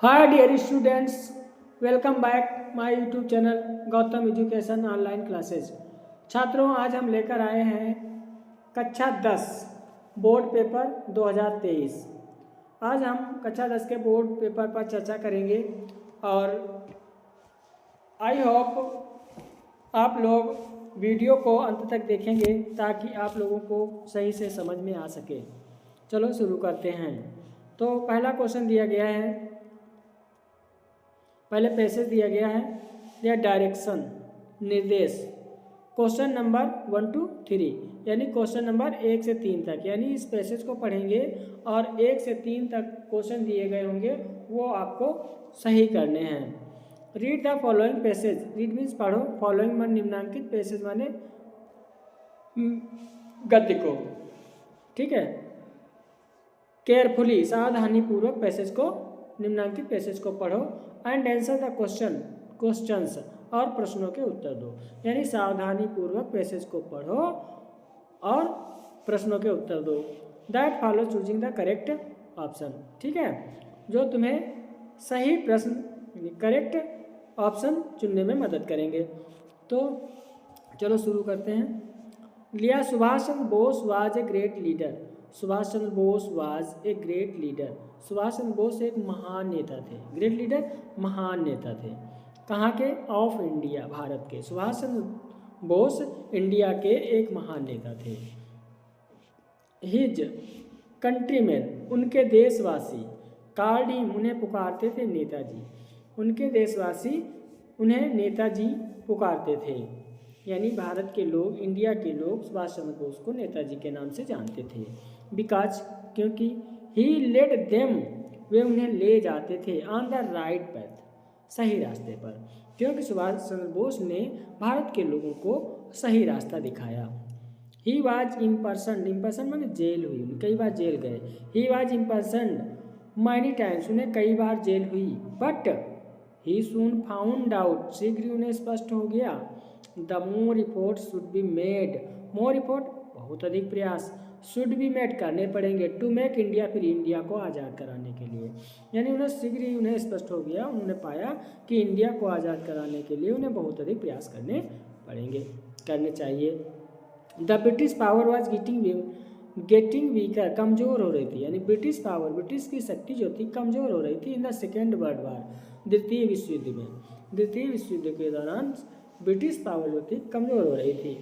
Hi dear students, welcome back my YouTube channel Gautam education online classes. छात्रों, आज हम लेकर आए हैं कक्षा 10 बोर्ड पेपर 2023। आज हम कक्षा 10 के बोर्ड पेपर पर चर्चा करेंगे और आई होप आप लोग वीडियो को अंत तक देखेंगे ताकि आप लोगों को सही से समझ में आ सके। चलो शुरू करते हैं। तो पहला क्वेश्चन दिया गया है, पहले पैसेज दिया गया है या डायरेक्शन निर्देश क्वेश्चन नंबर 1 to 3 यानी क्वेश्चन नंबर 1 से 3 तक, यानी इस पैसेज को पढ़ेंगे और 1 से 3 तक क्वेश्चन दिए गए होंगे वो आपको सही करने हैं। Read the following passage, read means पढ़ो, फॉलोइंग मान निम्नांकित पैसेज माने गद्य को, ठीक है। केयरफुली सावधानीपूर्वक पैसेज को, निम्नांकित पैसेज को पढ़ो एंड आंसर द क्वेश्चंस और प्रश्नों के उत्तर दो, यानी सावधानी पूर्वक पैसेज को पढ़ो और प्रश्नों के उत्तर दो। That follow choosing the correct option, ठीक है, जो तुम्हें सही प्रश्न करेक्ट ऑप्शन चुनने में मदद करेंगे। तो चलो शुरू करते हैं। लिया Subhash Chandra Bose was a great leader, Subhash Chandra Bose was a great leader, Subhash Chandra Bose एक महान नेता थे। ग्रेट लीडर महान नेता थे। कहाँ के? ऑफ इंडिया, भारत के। सुभाष चंद्र बोस इंडिया के एक महान नेता थे। हिज कंट्रीमैन, उनके देशवासी, कॉल्ड हिम, उन्हें पुकारते थे नेताजी, उनके देशवासी उन्हें नेताजी पुकारते थे, यानी भारत के लोग, इंडिया के लोग सुभाष चंद्र बोस को नेताजी के नाम से जानते थे। बिकॉज, क्योंकि ही लेड देम, वे उन्हें ले जाते थे ऑन द राइट पैथ, सही रास्ते पर, क्योंकि सुभाष चंद्र बोस ने भारत के लोगों को सही रास्ता दिखाया। ही वॉज इम्पर्सन्ड, इम्पर्सन माने जेल हुई, कई बार जेल गए। ही वॉज इम्पर्सन्ड मैनी टाइम्स, उन्हें कई बार जेल हुई। But he soon found out, शीघ्र उन्हें स्पष्ट हो गया। The more effort should be made, more effort बहुत अधिक प्रयास, शुड बी मेड करने पड़ेंगे, टू मेक इंडिया, फिर इंडिया को आज़ाद कराने के लिए, यानी उन्हें शीघ्र ही उन्हें स्पष्ट हो गया, उन्होंने पाया कि इंडिया को आज़ाद कराने के लिए उन्हें बहुत अधिक प्रयास करने पड़ेंगे, करने चाहिए। The British power was getting weaker, कमज़ोर हो रही थी, यानी ब्रिटिश पावर, ब्रिटिश की शक्ति जो थी कमज़ोर हो रही थी। In the second world war, द्वितीय विश्व युद्ध में, द्वितीय विश्व युद्ध के दौरान ब्रिटिश पावर जो थी कमज़ोर हो रही थी।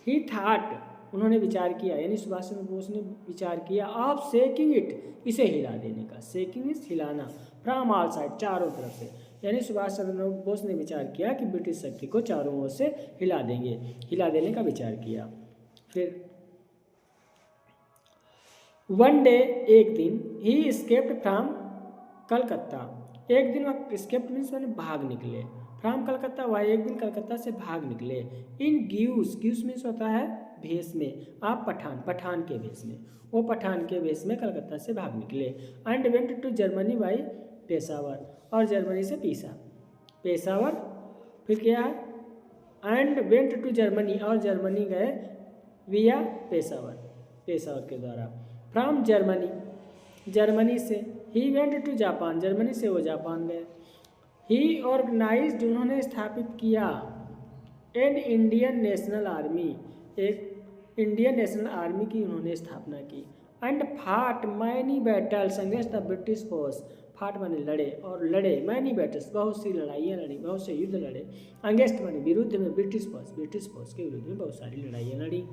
ही थाट, उन्होंने विचार किया, यानी सुभाष चंद्र बोस ने विचार किया, ऑफ सेकिंग इट, इसे हिला देने का, सेकिंग इज हिलाना, फ्रॉम ऑल साइड, चारों तरफ से, यानी सुभाष चंद्र बोस ने विचार किया कि ब्रिटिश शक्ति को चारों ओर से हिला देंगे, हिला देने का विचार किया। फिर वन डे, एक दिन, ही एस्केप्ड फ्रॉम कलकत्ता, एक दिन वह एस्केप्ड मीन्स मैंने भाग निकले, फ्रॉम कलकत्ता, वह एक दिन कलकत्ता से भाग निकले। इन ग्यूस, ग्यूस मीन्स होता है भेष में, आप पठान, पठान के भेष में, वो पठान के भेष में कलकत्ता से भाग निकले। And went to Germany by Peshawar, और जर्मनी से पेशावर, फिर क्या है, एंड वेंट टू जर्मनी, और जर्मनी गए विया पेशावर, पेशावर के द्वारा। फ्रॉम जर्मनी, जर्मनी से, he went to Japan, Germany से वो जापान गए। ही ऑर्गेनाइज्ड, उन्होंने स्थापित किया, एन इंडियन नेशनल आर्मी, एक इंडियन नेशनल आर्मी की उन्होंने स्थापना की। And fought many battles against the British force, fought माने लड़े, और लड़े, मैनी बैटल्स, बहुत सी लड़ाइयाँ लड़ी, बहुत से युद्ध लड़े, अगेंस्ट माने विरुद्ध में, ब्रिटिश फोर्स के विरुद्ध में बहुत सारी लड़ाइयाँ लड़ी।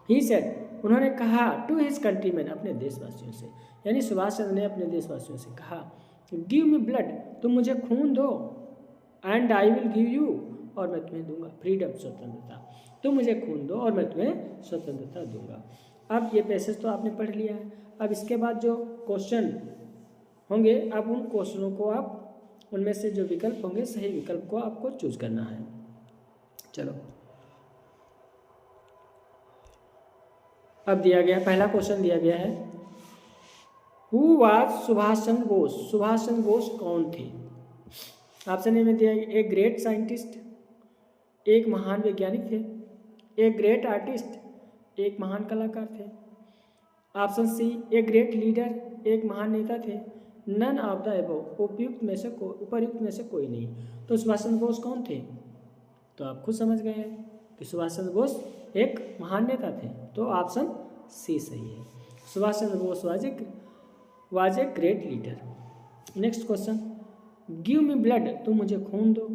ही सेड, उन्होंने कहा, टू हिज कंट्रीमैन, अपने देशवासियों से, यानी सुभाष चंद्र ने अपने देशवासियों से कहा, गिव मी ब्लड, तुम मुझे खून दो, and I will give you, और मैं तुम्हें दूंगा फ्रीडम, स्वतंत्रता, तुम मुझे खून दो और मैं तुम्हें स्वतंत्रता दूंगा। अब ये पैसेज तो आपने पढ़ लिया है। अब इसके बाद जो क्वेश्चन होंगे, अब उन क्वेश्चनों को आप, उनमें से जो विकल्प होंगे, सही विकल्प को आपको चूज करना है। चलो, अब दिया गया पहला क्वेश्चन दिया गया है, हु वाज सुभाष चंद्र बोस, सुभाष चंद्र बोस कौन थे? ऑप्शन ए में दिया, एक ग्रेट साइंटिस्ट, एक महान वैज्ञानिक थे, एक ग्रेट आर्टिस्ट, एक महान कलाकार थे। ऑप्शन सी, एक ग्रेट लीडर, एक महान नेता थे। नन ऑफ द एबव, उपर्युक्त में से कोई नहीं। तो सुभाष चंद्र बोस कौन थे? तो आप खुद समझ गए हैं कि सुभाष चंद्र बोस एक महान नेता थे। तो ऑप्शन सी सही है। Subhash Chandra Bose was a great leader. Next question, give me blood, तुम मुझे खून दो,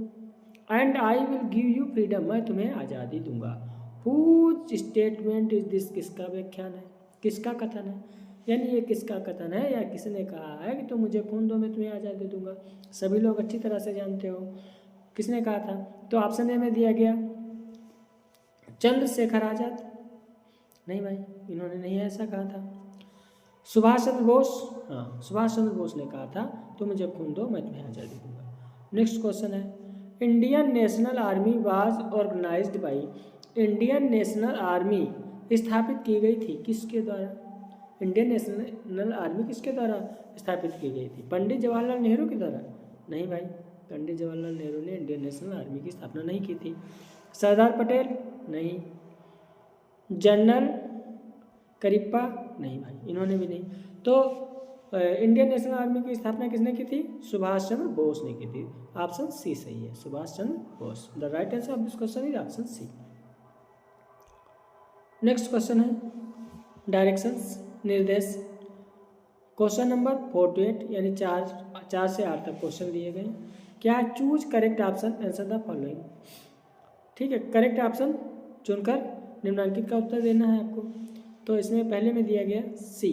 and I will give you freedom, मैं तुम्हें आज़ादी दूंगा। हुज स्टेटमेंट इज दिस, किसका व्याख्यान है, किसका कथन है? यानी ये किसका कथन है या किसने कहा है कि तुम मुझे खून दो मैं तुम्हें आज़ादी दूंगा? सभी लोग अच्छी तरह से जानते हो किसने कहा था। तो ऑप्शन ए में दिया गया चंद्रशेखर आज़ाद। नहीं भाई, इन्होंने नहीं ऐसा कहा था। सुभाष चंद्र बोस, हाँ सुभाष चंद्र बोस ने कहा था तो मुझे खून दो मैं तुम्हें आज़ादी दूंगा। नेक्स्ट क्वेश्चन है, Indian national army was organised by, Indian national army स्थापित की गई थी किसके द्वारा? इंडियन नेशनल आर्मी किसके द्वारा स्थापित की गई थी? पंडित जवाहरलाल नेहरू के द्वारा? नहीं भाई, पंडित जवाहरलाल नेहरू ने इंडियन नेशनल आर्मी की स्थापना नहीं की थी। सरदार पटेल? नहीं। जनरल करिप्पा? नहीं भाई, इन्होंने भी नहीं। तो इंडियन नेशनल आर्मी की स्थापना किसने की थी? सुभाष चंद्र बोस ने की थी। ऑप्शन सी सही है, Subhash Chandra Bose. The right answer of this question is option C. Next question है डायरेक्शंस, निर्देश। क्वेश्चन नंबर 48 यानी 4 से 8 तक क्वेश्चन दिए गए। क्या choose correct option, answer the following. ठीक है, करेक्ट ऑप्शन चुनकर निम्नलिखित का उत्तर देना है आपको। तो इसमें पहले में दिया गया सी,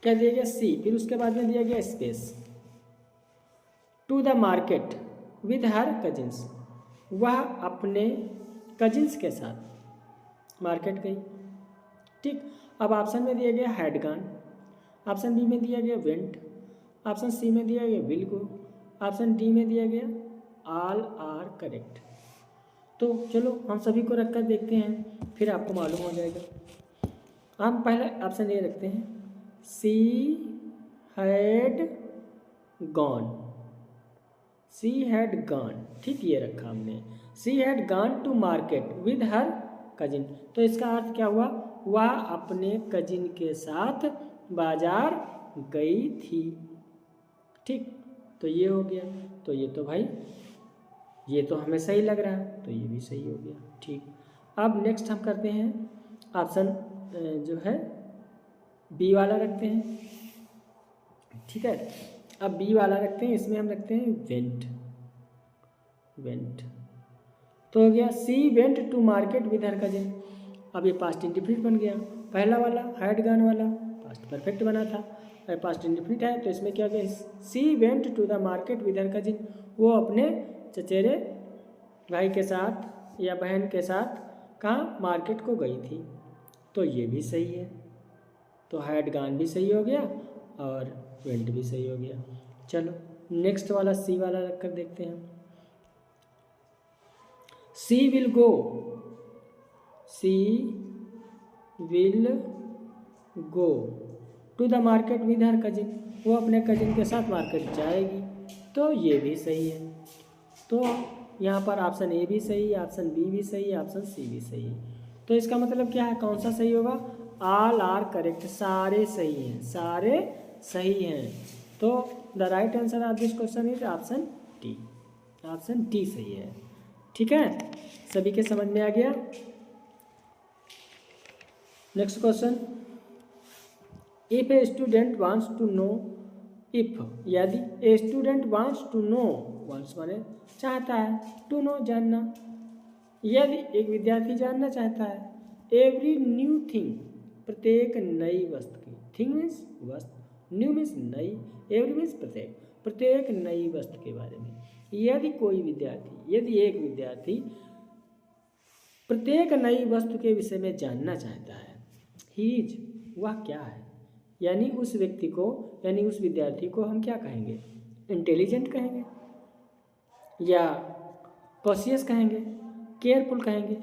क्या दिया गया? सी। फिर उसके बाद में दिया गया space. To the market with her cousins, वह अपने कजिन्स के साथ मार्केट गई। ठीक, अब ऑप्शन में दिया गया हैड गॉन, ऑप्शन बी में दिया गया वेंट, ऑप्शन सी में दिया गया विल गो, ऑप्शन डी में दिया गया ऑल आर करेक्ट। तो चलो हम सभी को रखकर देखते हैं, फिर आपको मालूम हो जाएगा। हम पहले ऑप्शन ए रखते हैं, she had gone, she had gone. ठीक, ये रखा हमने, she had gone to market with her cousin. तो इसका अर्थ क्या हुआ? वह अपने कजिन के साथ बाजार गई थी। ठीक, तो ये हो गया। तो ये तो भाई ये तो हमें सही लग रहा है, तो ये भी सही हो गया। ठीक, अब नेक्स्ट हम करते हैं ऑप्शन जो है बी वाला रखते हैं। ठीक है, अब बी वाला रखते हैं, इसमें हम रखते हैं वेंट, वेंट। तो हो गया she went to market with her cousin. अब ये पास्ट इंडिफिनिट बन गया। पहला वाला हैड गॉन वाला पास्ट परफेक्ट बना था, और पास्ट इंडिफिनिट है तो इसमें क्या गया? She went to the market with her cousin, वो अपने चचेरे भाई के साथ या बहन के साथ कहाँ? मार्केट को गई थी। तो ये भी सही है। तो हैड गॉन भी सही हो गया और वेंट भी सही हो गया। चलो नेक्स्ट वाला सी वाला रख कर देखते हैं। She will go, she will go to the market with her cousin, वो अपने कजिन के साथ मार्केट जाएगी। तो ये भी सही है। तो यहाँ पर ऑप्शन ए भी सही, ऑप्शन बी भी सही, ऑप्शन सी भी सही। तो इसका मतलब क्या है? कौन सा सही होगा? ऑल आर करेक्ट, सारे सही हैं, सारे सही हैं। तो the right answer of this question is option D, option D सही है। ठीक है, सभी के समझ में आ गया। Next question, if a student wants to know, if यदि a student wants to know, wants माने चाहता है, टू नो जानना, यदि एक विद्यार्थी जानना चाहता है एवरी न्यू थिंग, प्रत्येक नई वस्तु की, थिंग मीन्स वस्तु, न्यू मीन्स नई, एवरी मीन्स प्रत्येक, प्रत्येक नई वस्तु के बारे में यदि कोई विद्यार्थी, यदि एक विद्यार्थी प्रत्येक नई वस्तु के विषय में जानना चाहता है, हीज वह क्या है? यानी उस व्यक्ति को, यानी उस विद्यार्थी को हम क्या कहेंगे? इंटेलिजेंट कहेंगे, या कॉशियस कहेंगे, केयरफुल कहेंगे,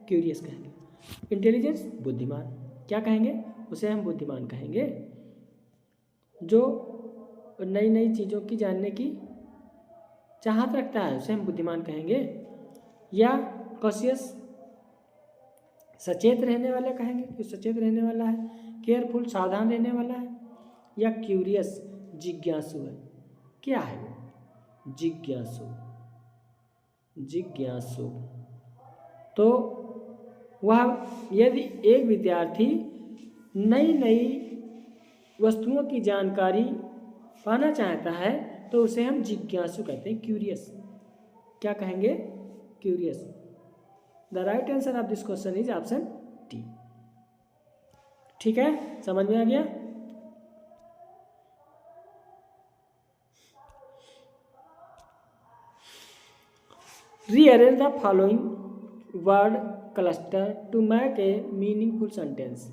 क्यूरियस कहेंगे। इंटेलिजेंस बुद्धिमान, क्या कहेंगे? उसे हम बुद्धिमान कहेंगे। जो नई नई चीज़ों की जानने की चाहत रखता है उसे हम बुद्धिमान कहेंगे। या कॉशियस, सचेत रहने वाला कहेंगे कि सचेत रहने वाला है। केयरफुल, सावधान रहने वाला है। या क्यूरियस, जिज्ञासु है। क्या है वो? जिज्ञासु, जिज्ञासु। तो वह यदि एक विद्यार्थी नई नई वस्तुओं की जानकारी पाना चाहता है तो उसे हम जिज्ञासु कहते हैं, क्यूरियस। क्या कहेंगे? Curious. The right answer of this question is option D. ठीक है, समझ में आ गया? Rearrange the following word cluster to make a meaningful sentence.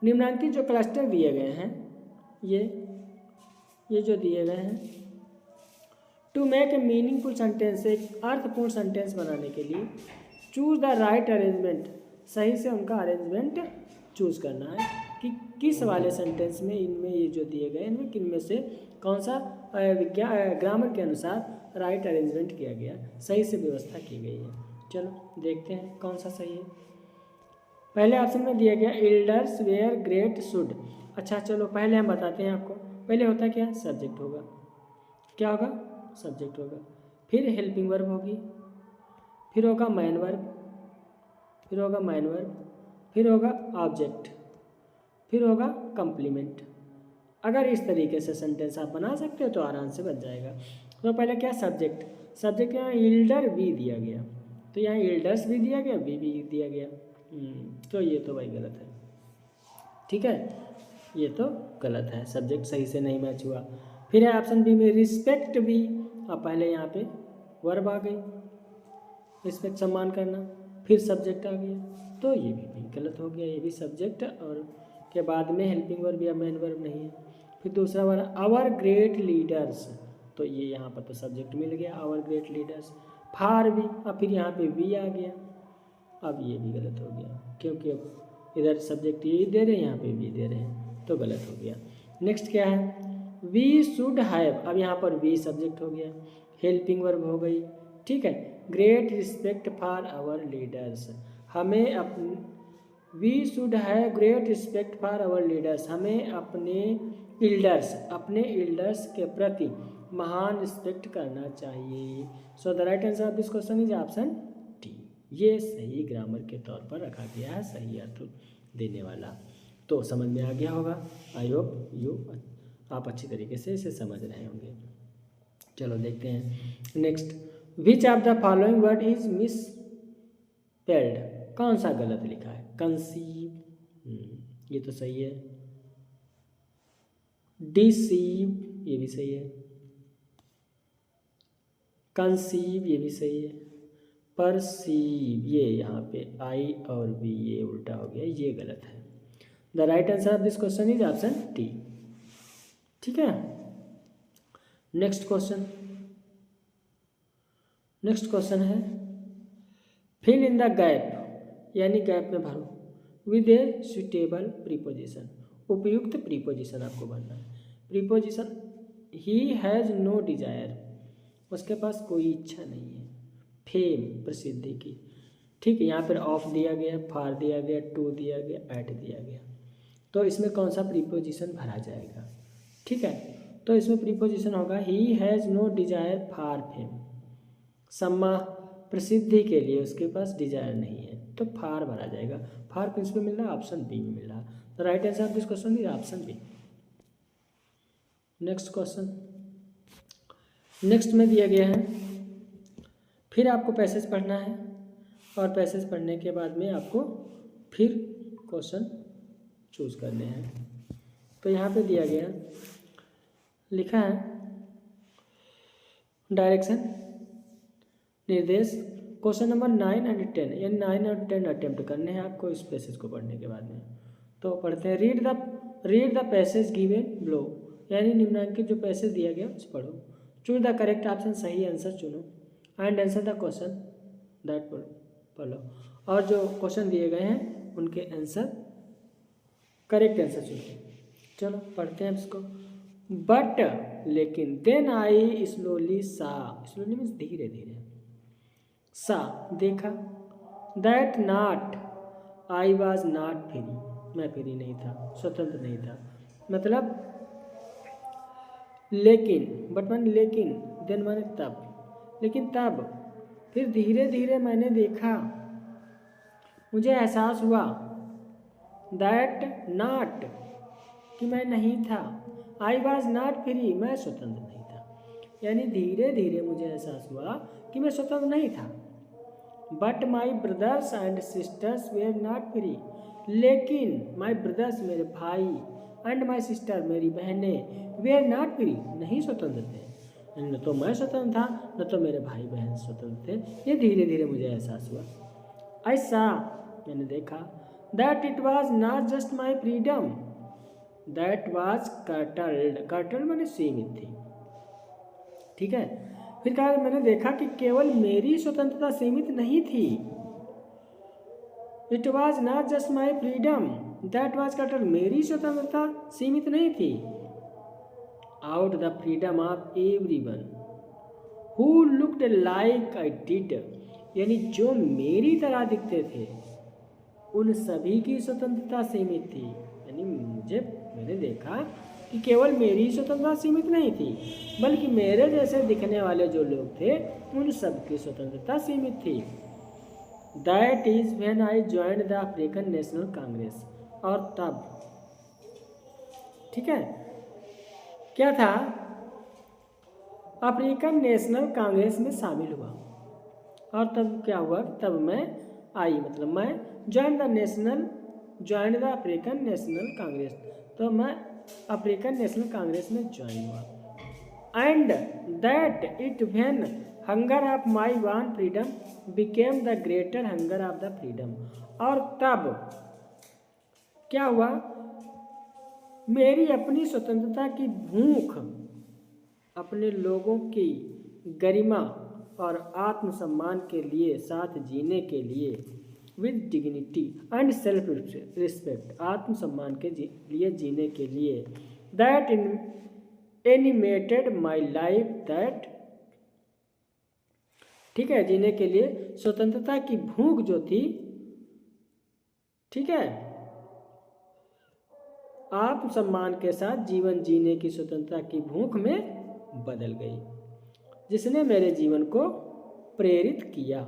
निम्नांकित जो क्लस्टर दिए गए हैं, ये जो दिए गए हैं, to make a meaningful sentence, एक अर्थपूर्ण सेंटेंस बनाने के लिए चूज द राइट अरेंजमेंट, सही से उनका अरेंजमेंट चूज करना है कि किस वाले सेंटेंस में इनमें ये जो दिए गए इनमें किन में से कौन सा ग्रामर के अनुसार राइट अरेंजमेंट किया गया, सही से व्यवस्था की गई है। चलो देखते हैं कौन सा सही है। पहले ऑप्शन में दिया गया एल्डर्स वेयर ग्रेट शुड। अच्छा चलो पहले हम बताते हैं आपको। पहले होता क्या? सब्जेक्ट होगा। क्या होगा? सब्जेक्ट होगा। फिर हेल्पिंग वर्ब होगी, फिर होगा मैन वर्ब, फिर होगा मैन वर्ब, फिर होगा ऑब्जेक्ट, फिर होगा कंप्लीमेंट। अगर इस तरीके से सेंटेंस आप बना सकते हो तो आराम से बन जाएगा। तो पहले क्या? सब्जेक्ट। सब्जेक्ट यहाँ एल्डर भी दिया गया, तो यहाँ एल्डर्स भी दिया गया, भी दिया गया। तो ये तो भाई गलत है। ठीक है, ये तो गलत है, सब्जेक्ट सही से नहीं मैच हुआ। फिर है ऑप्शन बी में रिस्पेक्ट भी। अब पहले यहाँ पे वर्ब आ गई, रिस्पेक्ट सम्मान करना, फिर सब्जेक्ट आ गया, तो ये भी गलत हो गया। ये भी सब्जेक्ट और के बाद में हेल्पिंग वर्ब या मेन वर्ब नहीं है। फिर दूसरा वाला आवर ग्रेट लीडर्स, तो ये यहाँ पर तो सब्जेक्ट मिल गया आवर ग्रेट लीडर्स। फार भी, अब फिर यहाँ पे वी आ गया। अब ये भी गलत हो गया क्योंकि अब इधर सब्जेक्ट ये दे रहे हैं, यहाँ पे भी दे रहे हैं, तो गलत हो गया। नेक्स्ट क्या है? We should have. अब यहाँ पर वी सब्जेक्ट हो गया, हेल्पिंग वर्ब हो गई। ठीक है, great respect for our leaders. हमें अपने we should have great respect for our leaders, हमें अपने एल्डर्स के प्रति महान रिस्पेक्ट करना चाहिए। So the right answer of this question is option D. ये सही ग्रामर के तौर पर रखा गया है, सही अर्थ देने वाला। तो समझ में आ गया होगा। आई होप आप अच्छी तरीके से इसे समझ रहे होंगे। चलो देखते हैं next. Which of the following word is miss spelled. कौन सा गलत लिखा है? कंसीव, ये तो सही है। डिसीव, ये भी सही है। कंसीव, ये भी सही है। परसीव, ये यहाँ पे आई और बी ये उल्टा हो गया, ये गलत है। The right answer of this question is option D. ठीक है, नेक्स्ट क्वेश्चन है फिल इन द गैप, यानी गैप में भरो विद ए सुटेबल प्रीपोजिशन। उपयुक्त प्रीपोजिशन आपको भरना है। Preposition he has no desire, उसके पास कोई इच्छा नहीं है। फेम, प्रसिद्धि की। ठीक है, यहाँ पर ऑफ दिया गया, फार दिया गया, टू दिया गया, एट दिया गया, तो इसमें कौन सा प्रीपोजिशन भरा जाएगा? ठीक है, तो इसमें प्रीपोजिशन होगा he has no desire for fame. सम्मा, प्रसिद्धि के लिए उसके पास डिजायर नहीं है, तो फार भरा जाएगा। फार किस पे मिल रहा है? ऑप्शन बी में मिल रहा है। The right answer of this question is option B. Next question, next में दिया गया है, फिर आपको पैसेज पढ़ना है और पैसेज पढ़ने के बाद में आपको फिर क्वेश्चन चूज करने हैं। तो यहाँ पे दिया गया, लिखा है डायरेक्शन, निर्देश। क्वेश्चन नंबर 9 और 10, यानी 9 और 10 अटेम्प्ट करने हैं आपको इस पैसेज को पढ़ने के बाद में। तो पढ़ते हैं। Read the passage given below, यानी निम्नांकित जो पैसेज दिया गया उसे पढ़ो। चूज द करेक्ट ऑप्शन, सही आंसर चुनो। And answer the question that पढ़ो, और जो क्वेश्चन दिए गए हैं उनके आंसर, करेक्ट आंसर चुनो। चलो पढ़ते हैं इसको। बट, लेकिन, देन आई स्लोली सा, स्लोली मीन्स धीरे धीरे, सा देखा, that not I was not free, मैं फ्री नहीं था, स्वतंत्र नहीं था। मतलब लेकिन, बट माने लेकिन, देन माने तब, लेकिन तब फिर धीरे धीरे मैंने देखा, मुझे एहसास हुआ दैट नॉट, कि मैं नहीं था, आई वॉज नॉट फ्री, मैं स्वतंत्र नहीं था। यानी धीरे धीरे मुझे एहसास हुआ कि मैं स्वतंत्र नहीं था। But my brothers and sisters were not free, लेकिन माई ब्रदर्स, मेरे भाई, एंड माई सिस्टर, मेरी बहनें, वेर नॉट फ्री, नहीं स्वतंत्र थे। न तो मैं स्वतंत्र था, न तो मेरे भाई बहन स्वतंत्र थे। ये धीरे धीरे मुझे एहसास हुआ। आई सा, मैंने देखा, that it was not just my freedom that was curtailed, curtailed मैंने सीमित थी, ठीक है। फिर कहा, मैंने देखा कि केवल मेरी स्वतंत्रता सीमित नहीं थी। It was not just my freedom that was curtailed, मेरी स्वतंत्रता सीमित नहीं थी। Out the freedom of everyone who looked like I did, यानी जो मेरी तरह दिखते थे उन सभी की स्वतंत्रता सीमित थी। यानी मैंने देखा कि केवल मेरी स्वतंत्रता सीमित नहीं थी, बल्कि मेरे जैसे दिखने वाले जो लोग थे उन सब की स्वतंत्रता सीमित थी। That is when I joined the African national Congress, और तब, ठीक है, क्या था, अफ्रीकन नेशनल कांग्रेस में शामिल हुआ। और तब क्या हुआ, तब मैं आई, मतलब मैं join the African national Congress, तो मैं अफ्रीकन नेशनल कांग्रेस में ज्वाइन हुआ। And that it when hunger of my one freedom became the greater hunger of the freedom, और तब क्या हुआ, मेरी अपनी स्वतंत्रता की भूख, अपने लोगों की गरिमा और आत्मसम्मान के लिए, साथ जीने के लिए, with dignity and self respect, आत्मसम्मान के लिए जीने के लिए, that animated my life, that, ठीक है, जीने के लिए स्वतंत्रता की भूख जो थी, ठीक है, आत्मसम्मान के साथ जीवन जीने की स्वतंत्रता की भूख में बदल गई, जिसने मेरे जीवन को प्रेरित किया।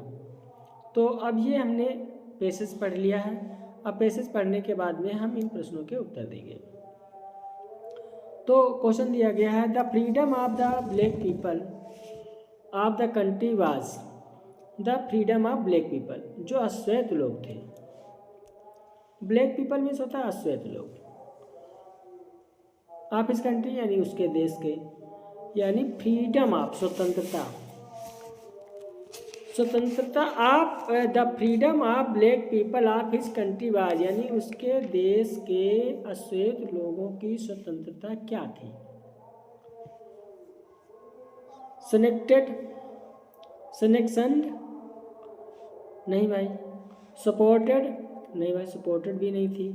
तो अब ये हमने पैसेज पढ़ लिया है। अब पैसेज पढ़ने के बाद में हम इन प्रश्नों के उत्तर देंगे। तो क्वेश्चन दिया गया है, the freedom of the black people of the country was, the freedom of black people, जो अश्वेत लोग थे, ब्लैक पीपल मीन्स होता है अश्वेत लोग, ऑफ इस कंट्री यानी उसके देश के, यानी फ्रीडम ऑफ, स्वतंत्रता, स्वतंत्रता of the freedom of black people of his country was, यानी उसके देश के अश्वेत लोगों की स्वतंत्रता क्या थी। सनेक्शनड नहीं भाई, सपोर्टेड नहीं भाई, सपोर्टेड भी नहीं थी,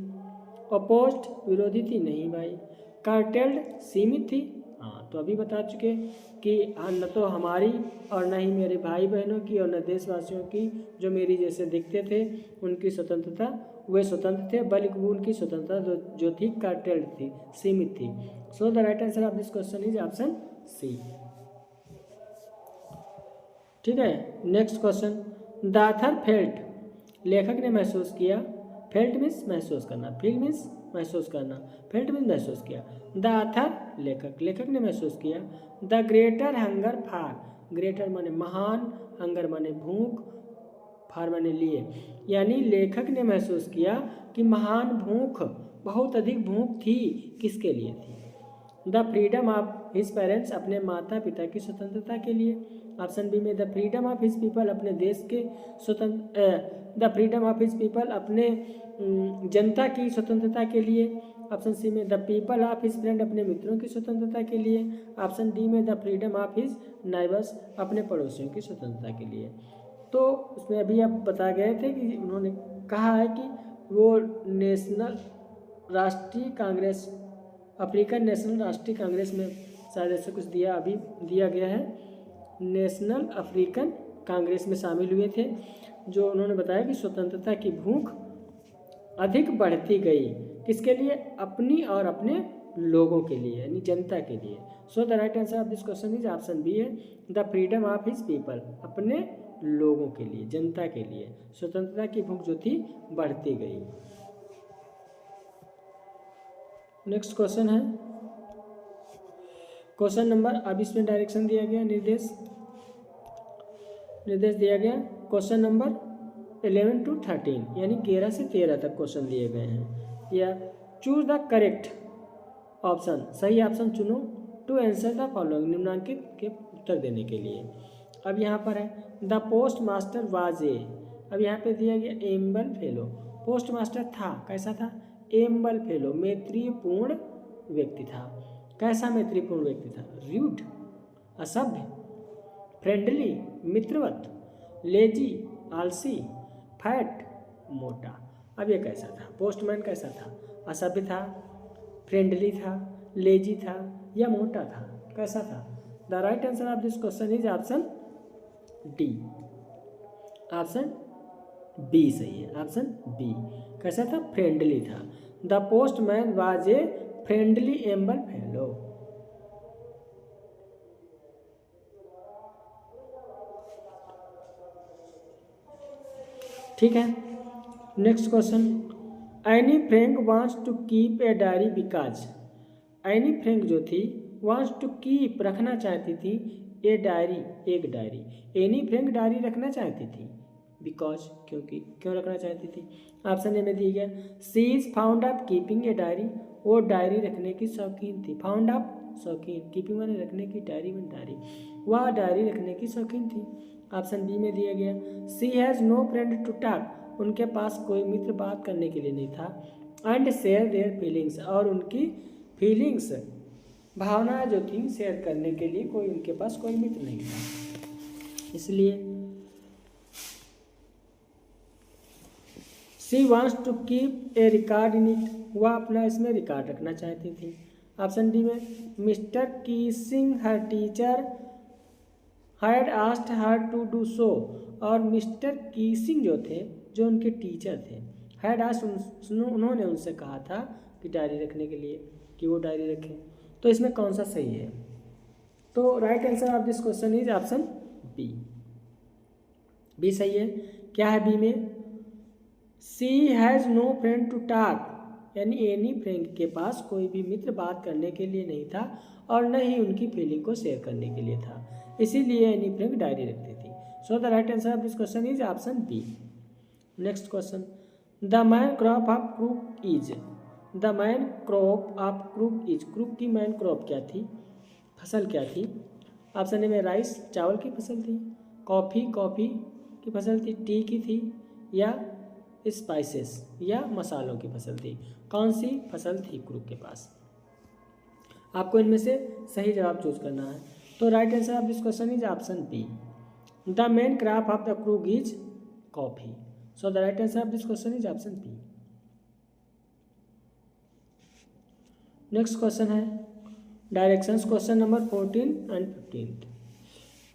अपोज्ड विरोधी थी नहीं भाई, कार्टेल्ड सीमित थी, हाँ तो अभी बता चुके कि न तो हमारी और न ही मेरे भाई बहनों की और न देशवासियों की जो मेरी जैसे दिखते थे उनकी स्वतंत्रता, वे स्वतंत्र थे, बल्कि वो उनकी स्वतंत्रता जो थी कार्टेल्ड थी, सीमित थी। So the right answer of this question is option C. ठीक है, next question, the author felt, लेखक ने महसूस किया, फेल्ट मीन्स महसूस करना, फील मीन्स महसूस करना, फेल्ट मीन्स महसूस किया, द ऑथर लेखक ने महसूस किया, the greater hunger for, greater माने महान, हंगर माने भूख, फॉर माने लिए, यानी लेखक ने महसूस किया कि महान भूख, बहुत अधिक भूख थी, किसके लिए थी, the freedom of his parents, अपने माता पिता की स्वतंत्रता के लिए, ऑप्शन बी में the freedom of his people, अपने देश के स्वतंत्र, the freedom of his people, अपने जनता की स्वतंत्रता के लिए, ऑप्शन सी में the people of his friend, अपने मित्रों की स्वतंत्रता के लिए, ऑप्शन डी में the freedom of his neighbours, अपने पड़ोसियों की स्वतंत्रता के लिए। तो उसमें अभी आप बता गए थे कि उन्होंने कहा है कि वो नेशनल राष्ट्रीय कांग्रेस, अफ्रीकन नेशनल राष्ट्रीय कांग्रेस में शायद ऐसा कुछ अभी दिया गया है, नेशनल अफ्रीकन कांग्रेस में शामिल हुए थे, जो उन्होंने बताया कि स्वतंत्रता की भूख अधिक बढ़ती गई, किसके लिए, अपनी और अपने लोगों के लिए यानी जनता के लिए। So the right answer of this question is option B है, the freedom of his people, अपने लोगों के लिए, जनता के लिए स्वतंत्रता की भूख जो थी बढ़ती गई। नेक्स्ट क्वेश्चन है क्वेश्चन नंबर, अब इसमें डायरेक्शन दिया गया, निर्देश दिया गया क्वेश्चन नंबर 11 to 13 यानी 11 से 13 तक क्वेश्चन दिए गए हैं। या चूज द करेक्ट ऑप्शन, सही ऑप्शन चुनो टू आंसर द फॉलोइंग, निम्नांकित के उत्तर देने के लिए। अब यहाँ पर है the post master was a, अब यहाँ पे दिया गया एम्बल फेलो, पोस्ट मास्टर था, कैसा था, एम्बल फेलो, मैत्रीपूर्ण व्यक्ति था। कैसा मैत्रीपूर्ण व्यक्ति था, रूड, असभ्य, फ्रेंडली, मित्रवत, लेजी, आलसी, फैट, मोटा। अब ये कैसा था, पोस्टमैन कैसा था, असभ्य था, फ्रेंडली था, लेजी था या मोटा था, कैसा था। The right answer of this question is option D, option B सही है, ऑप्शन बी। कैसा था, फ्रेंडली था। The postman was a friendly humble fellow. ठीक है, next question, Anne Frank wants to keep a diary because, Anne Frank जो थी wants to keep रखना चाहती थी, ए डायरी एक डायरी, एनी फ्रैंक डायरी रखना चाहती थी, बिकॉज क्योंकि, क्यों रखना चाहती थी। ऑप्शन ए में दिया गया she is fond of keeping a diary, वो डायरी रखने की शौकीन थी, फाउंड ऑफ शौकीन, कीपिंग मैंने रखने की, डायरी में डायरी, वह डायरी रखने की शौकीन थी। ऑप्शन बी में दिया गया she has no friend to talk, उनके पास कोई मित्र बात करने के लिए नहीं था, एंड शेयर देयर फीलिंग्स, और उनकी फीलिंग्स भावनाएं जो थी शेयर करने के लिए कोई उनके पास कोई मित्र नहीं था, इसलिए she wants to keep a record in it, वह अपना इसमें रिकॉर्ड रखना चाहती थी। ऑप्शन डी में mister Keesing her teacher had asked her to do so, और मिस्टर कीसिंग जो थे, जो उनके टीचर थे, हैड आस्क्ड, उन्होंने उनसे कहा था कि डायरी रखने के लिए, कि वो डायरी रखें। तो इसमें कौन सा सही है, तो right answer of this question is option B, B सही है। क्या है बी में, she has no friend to talk, यानी एनी फ्रेंड के पास कोई भी मित्र बात करने के लिए नहीं था और न ही उनकी फीलिंग को शेयर करने के लिए था, इसीलिए एनी फ्रेंड डायरी रखती थी। So the right answer of this question is option B. Next question, the main crop of Coorg is, the main crop of Coorg is, Coorg की मैन क्रॉप क्या थी, फसल क्या थी। ऑप्शन ए में राइस, चावल की फसल थी, कॉफ़ी की फसल थी, टी की थी, या स्पाइसेस या मसालों की फसल थी। कौन सी फसल थी क्रूक के पास, आपको इनमें से सही जवाब चूज करना है। तो right answer of this question is option B, the main crop of the Coorg is coffee. So the right answer of this question is option B. Next question है डायरेक्शंस, क्वेश्चन नंबर 14 एंड 15,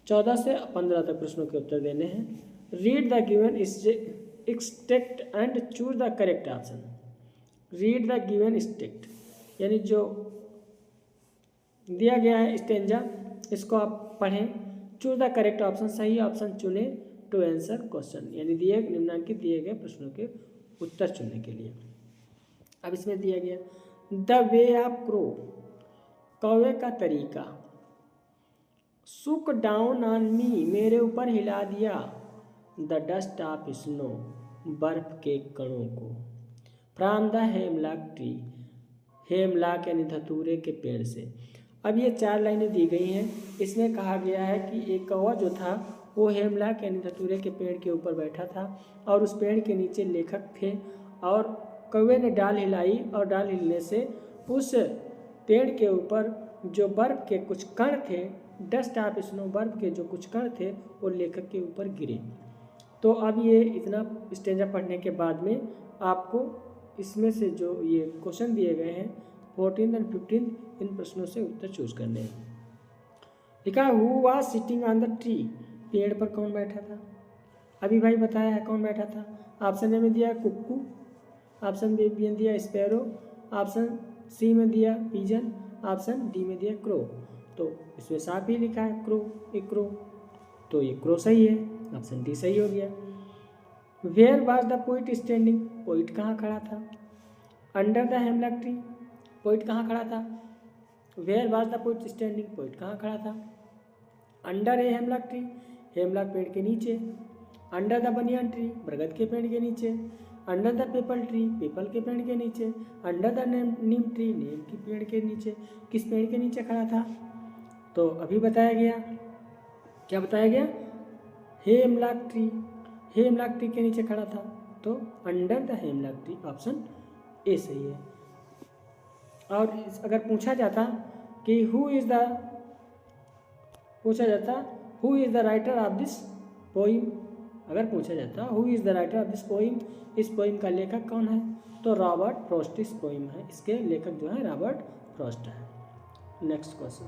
14 से 15 तक प्रश्नों के उत्तर देने हैं। Read the given extent and choose the correct option. Read the given extent यानी जो दिया गया है स्टेंजा, इसको आप पढ़ें, चूज द करेक्ट ऑप्शन, सही ऑप्शन चुने टू आंसर क्वेश्चन, यानी निम्नांकित दिए गए प्रश्नों के उत्तर चुनने के लिए। अब इसमें दिया गया द वे ऑफ क्रो, कौवे का तरीका, सुक डाउन ऑन मी, मेरे ऊपर हिला दिया, द डस्ट ऑफ स्नो, बर्फ के कणों को, from the hemlock tree, hemlock यानी धतूरे के पेड़ से। अब ये 4 लाइनें दी गई हैं, इसमें कहा गया है कि एक कौवा जो था वो हेमलॉक यानी धतूरे के पेड़ के ऊपर बैठा था और उस पेड़ के नीचे लेखक थे, और कौवे ने डाल हिलाई और डाल हिलने से उस पेड़ के ऊपर जो बर्फ के कुछ कण थे, डस्ट ऑफ स्नो, बर्फ के जो कुछ कण थे वो लेखक के ऊपर गिरे। तो अब ये इतना स्टेंजा पढ़ने के बाद में आपको इसमें से जो ये क्वेश्चन दिए गए हैं 14 और 15, इन प्रश्नों से उत्तर चूज करने हैं। लिखा who was sitting on the tree, पेड़ पर कौन बैठा था, अभी भाई बताया है कौन बैठा था। ऑप्शन ए में दिया कुक्कू, ऑप्शन बी में दिया स्पैरो, ऑप्शन सी में दिया पिजन, ऑप्शन डी में दिया क्रो। तो इसमें साफ ही लिखा है क्रो, एक क्रो, तो ये क्रो सही है, ऑप्शन डी सही हो गया। Where was the poet standing, poet कहाँ खड़ा था? Under the hemlock tree, poet कहाँ खड़ा था? Where was the poet standing, poet कहाँ खड़ा था? Under a hemlock tree, hemlock पेड़ के नीचे। अंडर द बनियान ट्री, बरगद के पेड़ के नीचे। Under the people tree, people के पेड़ के नीचे। अंडर द नीम ट्री, नीम की पेड़ के नीचे। किस पेड़ के नीचे खड़ा था? तो अभी बताया गया, क्या बताया गया? हेमलॉक ट्री, हेमलॉक ट्री के नीचे खड़ा था, तो under the hemlock tree, option A सही है। और अगर पूछा जाता कि who is the writer of this poem, अगर पूछा जाता who is the writer of this poem, इस पोइम का लेखक कौन है, तो रॉबर्ट फ्रॉस्ट इस पोइम है, इसके लेखक जो है रॉबर्ट फ्रॉस्ट है। Next question,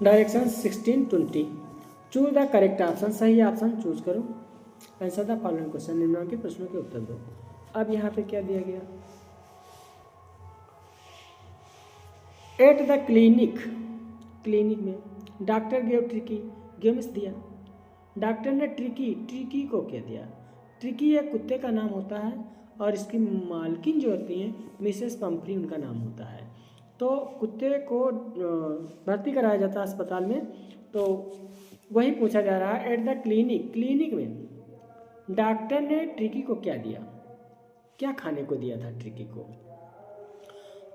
direction 16-20, choose the correct option, सही ऑप्शन चूज करो। आंसर द फॉलोइंग क्वेश्चन, निम्नलिखित प्रश्नों के उत्तर दो। अब यहाँ पे क्या दिया गया? एट द क्लिनिक, क्लिनिक में doctor gave tricky, gave means दिया, डॉक्टर ने ट्रिकी को क्या दिया? ट्रिकी एक कुत्ते का नाम होता है और इसकी मालकिन जो होती हैं मिसेस पंफ्री, उनका नाम होता है। तो कुत्ते को भर्ती कराया जाता है अस्पताल में, तो वही पूछा जा रहा है। एट द क्लिनिक, क्लिनिक में डॉक्टर ने ट्रिकी को क्या दिया, क्या खाने को दिया था ट्रिकी को?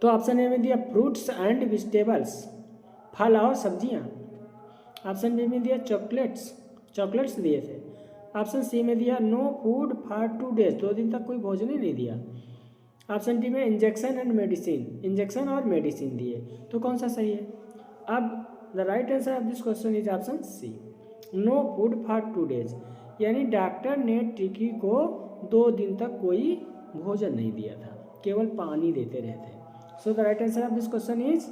तो ऑप्शन ए में दिया फ्रूट्स एंड वेजिटेबल्स, फल और सब्जियां। ऑप्शन बी में दिया चॉकलेट्स दिए थे। ऑप्शन सी में दिया नो फूड फॉर 2 days, 2 दिन तक कोई भोजन ही नहीं दिया। ऑप्शन डी में इंजेक्शन एंड मेडिसिन, इंजेक्शन और मेडिसिन दिए। तो कौन सा सही है? अब the right answer of this question is option C, no food for 2 days, यानी डॉक्टर ने ट्रिकी को 2 दिन तक कोई भोजन नहीं दिया था, केवल पानी देते रहे थे। So the right answer of this question is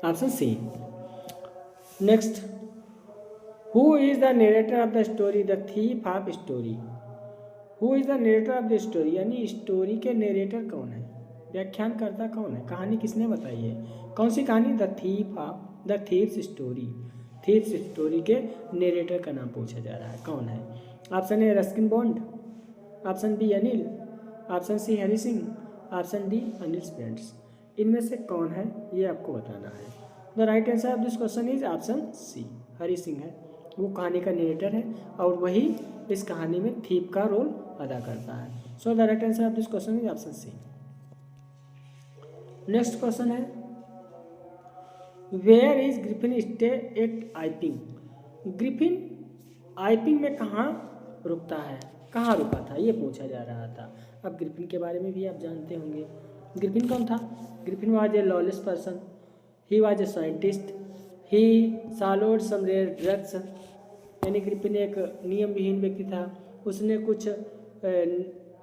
option C. Next, who is the narrator of the story, the thief of story. Who is the narrator of the story, यानी स्टोरी के नरेटर कौन है, व्याख्यानकर्ता कौन है, कहानी किसने बताई है? कौन सी कहानी? The thieves story, thieves story के नरेटर का नाम पूछा जा रहा है, कौन है? Option A Ruskin Bond, option B Anil, option C Hari Singh, option D Anil स्पेंट्स। इनमें से कौन है ये आपको बताना है। The right answer of this question is option C, Hari Singh है, वो कहानी का नरेटर है और वही इस कहानी में थीप का रोल अदा करता है। So the right answer of this question is option C. Next question है, where is Griffin stay at Iping. Griffin Iping में कहाँ रुकता है, कहाँ रुका था, ये पूछा जा रहा था। अब ग्रिफिन के बारे में भी आप जानते होंगे। ग्रिफिन कौन था? Griffin was a lawless person, he was a scientist, he sold some rare drugs, यानी ग्रिफिन एक नियम विहीन व्यक्ति था, उसने कुछ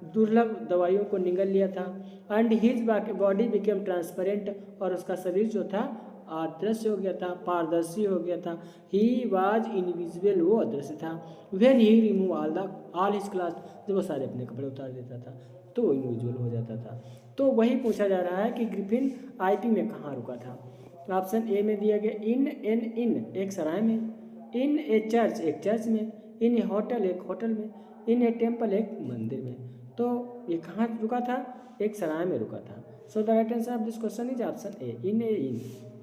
दुर्लभ दवाइयों को निगल लिया था। And his body became transparent, और उसका शरीर जो था अदृश्य हो गया था, पारदर्शी हो गया था। ही वाज इनविजिबल, वो अदृश्य था। When he remove all his cloth, जब वो सारे अपने कपड़े उतार देता था तो वो इनविजिबल हो जाता था। तो वही पूछा जा रहा है कि ग्रिफिन आईपी में कहाँ रुका था। ऑप्शन ए में दिया गया इन एक सराय में, इन ए चर्च एक चर्च में, इन ए होटल एक होटल में, इन ए टेम्पल एक मंदिर में। तो ये कहाँ रुका था? एक सराय में रुका था। सो the right answer of this question is option A,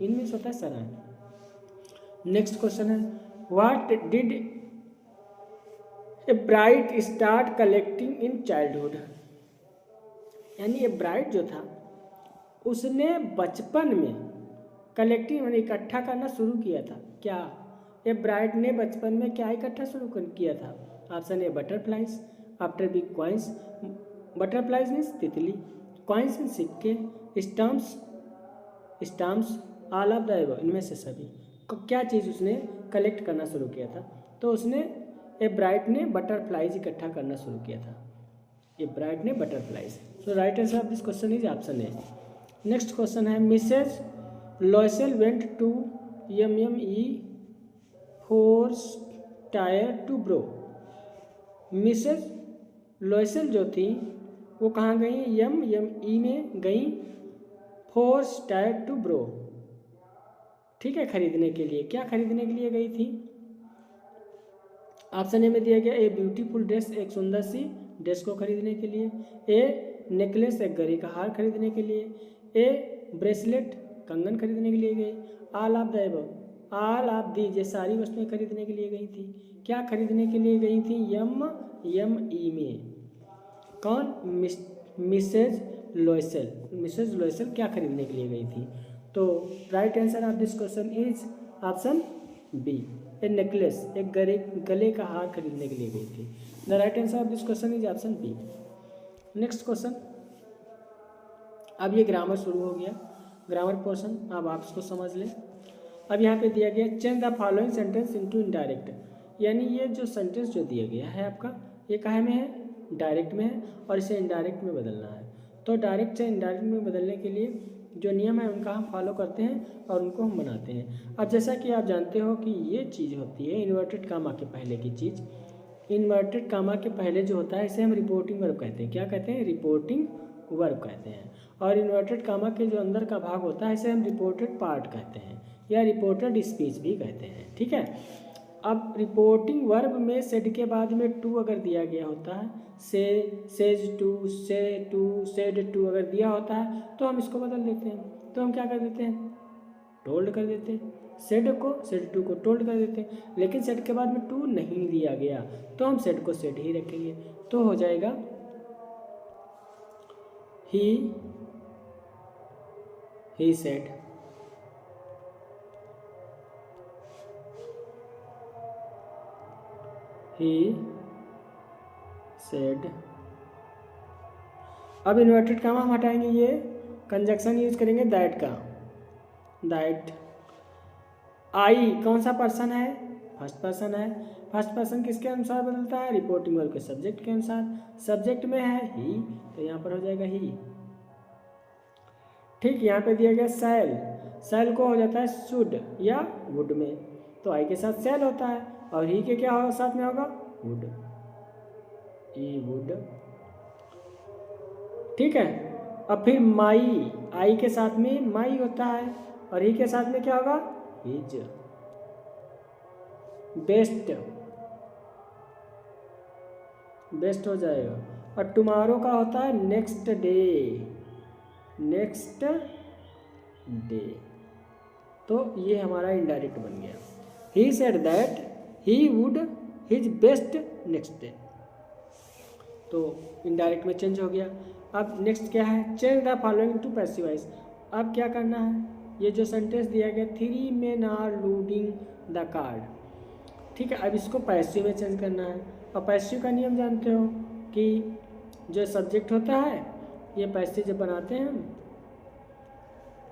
in means होता है सराय। नेक्स्ट क्वेश्चन है, what did a bright start collecting in childhood. यानी ए ब्राइट जो था उसने बचपन में कलेक्टिंग यानी इकट्ठा करना शुरू किया था। क्या ए ब्राइट ने बचपन में क्या इकट्ठा शुरू किया था? Option A butterflies, after big coins, butterflies means तितली, कॉइन्स मीन्स सिक्के, stamps, all of the above, इनमें से सभी। क्या चीज़ उसने कलेक्ट करना शुरू किया था? तो उसने ए ब्राइट ने बटरफ्लाइज इकट्ठा करना शुरू किया था। ए ब्राइट ने butterflies. So right answer of this question is option A. Next question है, Mrs Loisel went to MME Forestier to borrow. Mrs Loisel जो थी वो कहाँ गई, MME में गई फॉर स्टार्ट टू ब्रो, ठीक है, खरीदने के लिए। क्या खरीदने के लिए गई थी? ऑप्शन ए में दिया गया ए ब्यूटीफुल ड्रेस, एक सुंदर सी ड्रेस को खरीदने के लिए, ए नेकलेस, एक गले का हार खरीदने के लिए, ए ब्रेसलेट, कंगन खरीदने के लिए गई, all of the above, all of the, ये सारी वस्तुएं खरीदने के लिए गई थी। क्या खरीदने के लिए गई थी? MME में। कौन? मिसेज लोयसेल। मिसेज लोयसेल क्या खरीदने के लिए गई थी? तो right answer of this question is option B, a necklace, एक गले का हार खरीदने के लिए गई थी। The right answer of this question is option B. Next question, अब ये ग्रामर शुरू हो गया, ग्रामर पोर्शन, अब आप इसको समझ लें। अब यहाँ पे दिया गया change the following sentence into indirect, यानी ये जो सेंटेंस जो दिया गया है आपका, ये काहे में है? डायरेक्ट में है, और इसे इनडायरेक्ट में बदलना है। तो डायरेक्ट से इनडायरेक्ट में बदलने के लिए जो नियम है उनका हम फॉलो करते हैं और उनको हम बनाते हैं। अब जैसा कि आप जानते हो कि ये चीज़ होती है इन्वर्टेड कामा के पहले की चीज़। इन्वर्टेड कामा के पहले जो होता है इसे हम रिपोर्टिंग वर्ब कहते हैं। क्या कहते हैं? रिपोर्टिंग वर्ब कहते हैं। और इन्वर्टेड कामा के जो अंदर का भाग होता है इसे हम रिपोर्टेड पार्ट कहते हैं या रिपोर्टेड स्पीच भी कहते हैं, ठीक है। अब रिपोर्टिंग वर्ब में सेड के बाद में टू अगर दिया गया होता है, से, सेज टू, से टू, सेड टू अगर दिया होता है तो हम इसको बदल देते हैं। तो हम क्या कर देते हैं? टोल्ड कर देते हैं। सेड को, सेड टू को टोल्ड कर देते हैं। लेकिन सेड के बाद में टू नहीं दिया गया तो हम सेड को सेड ही रखेंगे। तो हो जाएगा ही सेड, he said। अब इन्वर्टेड कामा हम हटाएंगे, ये कंजक्शन यूज करेंगे दैट का, दैट। आई कौन सा पर्सन है? फर्स्ट पर्सन है। फर्स्ट पर्सन किसके अनुसार बदलता है? रिपोर्टिंग वर्ब के सब्जेक्ट के अनुसार। सब्जेक्ट में है ही तो यहाँ पर हो जाएगा ही, ठीक। यहाँ पे दिया गया सैल, सैल को हो जाता है शुड या वुड में, तो आई के साथ सैल होता है और ही के क्या साथ में होगा? वुड, ई वुड, ठीक है। अब फिर माई, आई के साथ में माई होता है और ही के साथ में क्या होगा? हिज। बेस्ट, बेस्ट हो जाएगा। और टुमारो का होता है नेक्स्ट डे, नेक्स्ट डे। तो ये हमारा इनडायरेक्ट बन गया। He said that he would his best next day, तो इनडायरेक्ट में चेंज हो गया। अब नेक्स्ट क्या है? Change the following to passive voice. अब क्या करना है? ये जो सेंटेंस दिया गया 3 men are loading the card, ठीक है। अब इसको पैसिव में चेंज करना है। और पैसिव का नियम जानते हो कि जो सब्जेक्ट होता है, ये पैसिव जब बनाते हैं हम,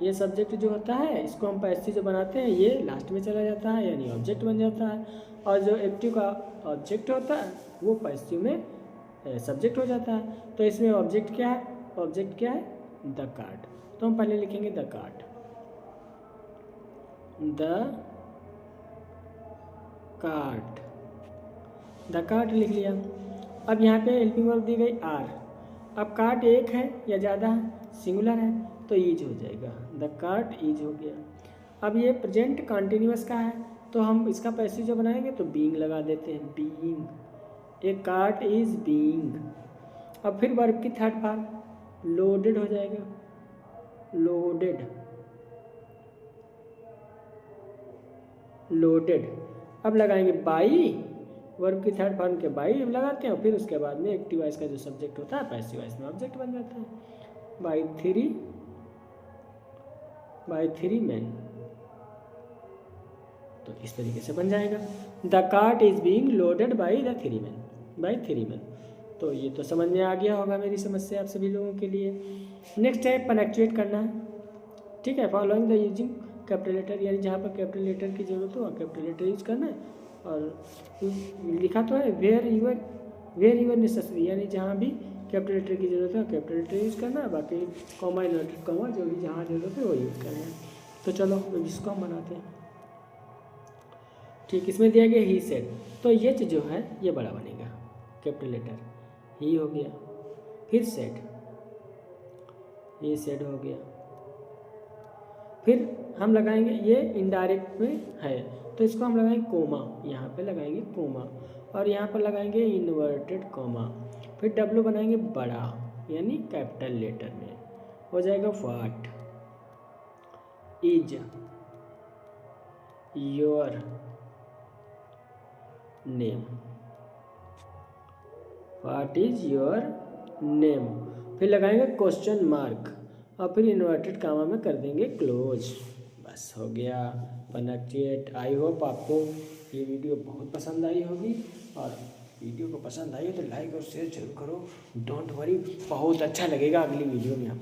ये सब्जेक्ट जो होता है इसको हम पैसिव जो बनाते हैं ये लास्ट में चला जाता है, यानी ऑब्जेक्ट बन जाता है। और जो एक्टिव का ऑब्जेक्ट होता है वो पैसिव में सब्जेक्ट हो जाता है। तो इसमें ऑब्जेक्ट क्या है? ऑब्जेक्ट क्या है? The card. तो हम पहले लिखेंगे the card, the card, the card लिख लिया। अब यहाँ पे हेल्पिंग वर्ब दी गई आर। अब कार्ड एक है या ज़्यादा है? सिंगुलर है तो ईज हो जाएगा, द कार्ड ईज हो गया। अब ये प्रेजेंट कॉन्टिन्यूअस का है तो हम इसका पैसिव जो बनाएंगे तो बीइंग लगा देते हैं, being, A card is being. अब फिर वर्ब की थर्ड फॉर्म लोडेड हो जाएगा, लोडेड, लोडेड। अब लगाएंगे बाई, वर्ब की थर्ड फॉर्म के बाई लगाते हैं और फिर उसके बाद में एक्टिव वॉइस का जो सब्जेक्ट होता है पैसिव वॉइस में ऑब्जेक्ट बन जाता है। बाई थ्री मैन, तो इस तरीके से बन जाएगा, the cart is being loaded by the 3 men, by 3 men। तो ये तो समझ में आ गया होगा मेरी समस्या आप सभी लोगों के लिए। नेक्स्ट है पनक्चुएट करना है, ठीक है। Following the using capital letter, यानी जहाँ पर कैपिटल लेटर की जरूरत हो कैपिटल लेटर यूज करना है। और लिखा तो है वेयर यूर नेसेसरी, यानी जहाँ भी कैपिटल लेटर की जरूरत है कैपिटल लेटर यूज करना है, बाकी कॉमा इन्वर्टेड कॉमा जो भी जहाँ जरूरत है वो यूज करना है। तो चलो इसको हम बनाते हैं, ठीक। इसमें दिया गया ही सेड, तो ये जो है ये बड़ा बनेगा, कैपिटल लेटर, ही हो गया। फिर सेड, ये सेड हो गया। फिर हम लगाएंगे, ये इनडायरेक्ट में है तो इसको हम लगाएंगे कोमा, यहाँ पे लगाएंगे कोमा, और यहाँ पर लगाएंगे इन्वर्टेड कोमा। फिर डब्लू बनाएंगे बड़ा, यानी कैपिटल लेटर में हो जाएगा what is your name, what is your name. फिर लगाएंगे क्वेश्चन मार्क और फिर इन्वर्टेड कामा में कर देंगे क्लोज। बस हो गया पनक्चुएट। आई होप आपको ये वीडियो बहुत पसंद आई होगी, और वीडियो को पसंद आई हो तो लाइक और शेयर जरूर करो। डोंट वरी, बहुत अच्छा लगेगा अगली वीडियो में आपको।